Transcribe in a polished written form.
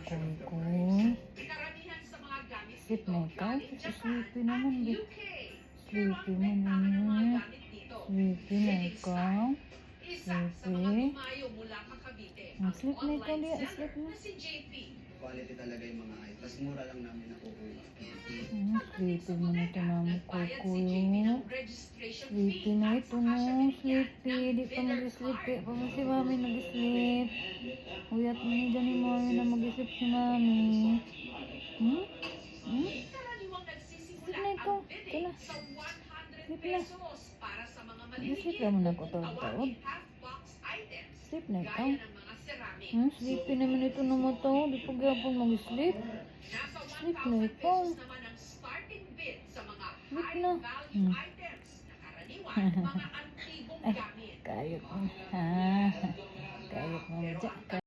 kuy. Sleep na ikaw. Sleepy naman di. Sleepy mo naman. Sleepy na ikaw. Sleepy. Sleep na ikaw di. Sleep na. Quality talaga yung mga ay. Tapos mura lang namin nakukuha. Sleepy mo na ito namin kuy. Sleepy na ito no. Sleepy. Di pa mag-sleepy. Pa mo si mami nag-sleep. Uyat mo ni gani mami na mag-sleep si mami. Sleep na ikaw. Ito na. Sleep na. Sleep na mo na ko tawag-tawag. Sleep na ikaw. Sleepy naman ito na mata. Di pa gapon mag-sleep. Sleep na ikaw. Sleep na. Ay, kayot mo. Kayot mo.